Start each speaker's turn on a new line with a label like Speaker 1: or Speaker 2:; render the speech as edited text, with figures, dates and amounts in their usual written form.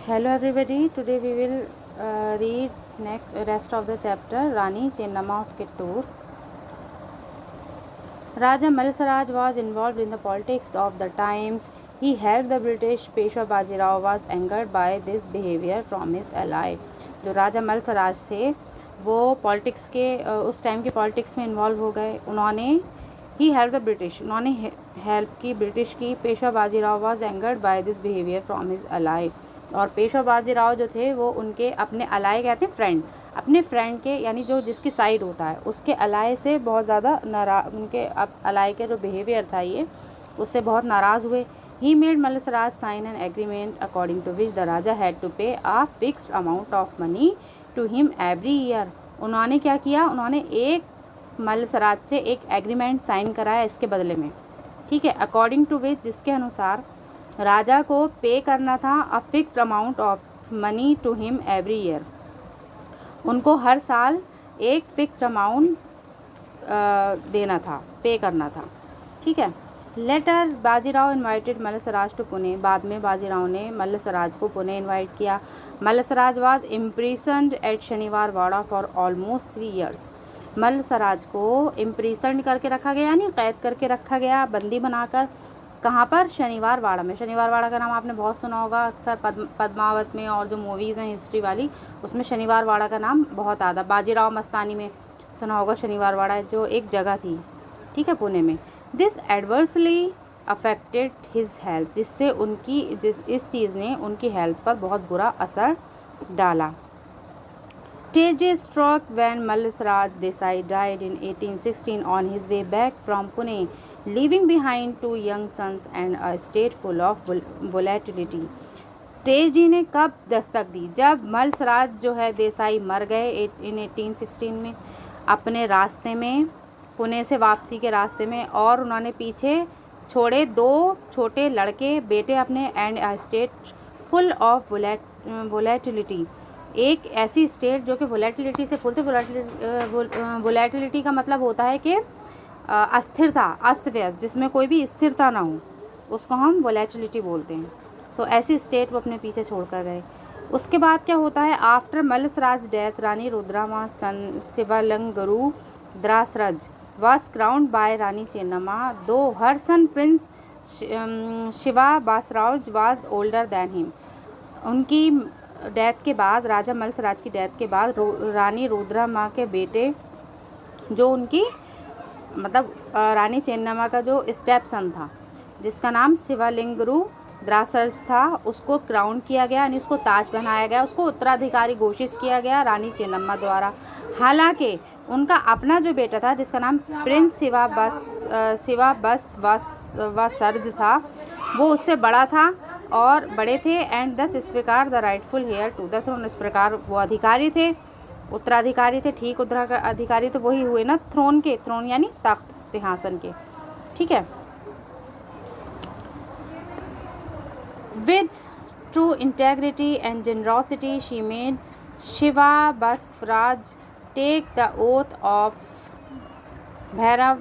Speaker 1: Hello everybody. Today we will read rest of the chapter Rani Chennamma of Kittur. Raja Malsaraj was involved in the politics of the times. He helped the British. Peshwa Bajirao was angered by this behavior from his ally. जो राजा मलसराज थे वो politics के उस time के politics में involve हो गए. उन्होंने ही हेल्प द ब्रिटिश, उन्होंने हेल्प की ब्रिटिश की. Peshwa Bajirao was angered by this behaviour from his ally. और पेशवा बाजीराव जो थे वो उनके अपने अलाई कहते हैं फ्रेंड, अपने फ्रेंड के यानी जो जिसकी साइड होता है उसके अलाई से बहुत ज़्यादा उनके अलाई के जो बिहेवियर था ये उससे बहुत नाराज़ हुए. He made Malsaraj sign an agreement according to which the raja had to pay a fixed amount of money to him every year. उन्होंने क्या किया, उन्होंने एक मलसराज से एक एग्रीमेंट साइन कराया इसके बदले में. ठीक है, अकॉर्डिंग टू विच जिसके अनुसार राजा को पे करना था a fixed amount of money to him every year. उनको हर साल एक फिक्स्ड अमाउंट देना था, पे करना था. ठीक है. Later Bajirao invited Malsaraj to Pune. बाद में बाजीराव ने मलसराज को पुणे इन्वाइट किया. मलसराज वाज इम्प्रिसन्ड एट शनिवार वाड़ा फॉर ऑलमोस्ट 3 years. मलसराज को इम्प्रिसन्ड करके रखा गया यानी कैद करके रखा गया, बंदी बनाकर. कहाँ पर? शनिवार वाड़ा में. शनिवार वाड़ा का नाम आपने बहुत सुना होगा अक्सर पद्मावत में और जो मूवीज़ हैं हिस्ट्री वाली उसमें शनिवार वाड़ा का नाम बहुत आता. बाजीराव मस्तानी में सुना होगा शनिवार वाड़ा जो एक जगह थी, ठीक है, पुणे में. This adversely affected his health, जिससे इस चीज़ ने उनकी हेल्थ पर बहुत बुरा असर डाला. Tragedy struck when Malsaraj Desai died in 1816 on his way back from Pune, leaving behind 2 young sons and a state full of volatility. Tragedy ने कब दस्तक दी? जब मलसराज जो है देसाई मर गए इन 1816 में अपने रास्ते में, पुणे से वापसी के रास्ते में, और उन्होंने पीछे छोड़े 2 छोटे लड़के बेटे अपने and a state full of volatility. एक ऐसी स्टेट जो कि वोलेटिलिटी से फुल थी. वोलेटिलिटी का मतलब होता है कि अस्थिरता, अस्त व्यस्त, जिसमें कोई भी स्थिरता ना हो, उसको हम वोलेटिलिटी बोलते हैं. तो ऐसी स्टेट वो अपने पीछे छोड़ कर गए. उसके बाद क्या होता है? After Malsaraj death rani Rudrama son Shivlangru Drasraj was crowned by Rani Chennamma, though her son Prince Shiva Basraj was older than him. उनकी डेथ के बाद, राजा मलसराज की डेथ के बाद, रानी रुद्रामा के बेटे जो उनकी मतलब रानी चेन्नम्मा का जो स्टेप सन था जिसका नाम शिवलिंगरू द्रासर्ज था, उसको क्राउन किया गया यानी उसको ताज पहनाया गया, उसको उत्तराधिकारी घोषित किया गया रानी चेन्नम्मा द्वारा. हालांकि उनका अपना जो बेटा था जिसका नाम प्रिंस शिवा बस सर्ज था वो उससे बड़ा था और बड़े थे. एंड दस इस प्रकार the rightful heir to the throne, इस प्रकार वो अधिकारी थे, उत्तराधिकारी थे. ठीक, उत्तराधिकारी तो वही हुए ना थ्रोन के, थ्रोन यानी तख्त, सिंहासन के. ठीक है. With true integrity and generosity, she made Shiva Basraj take the oath of Bhairav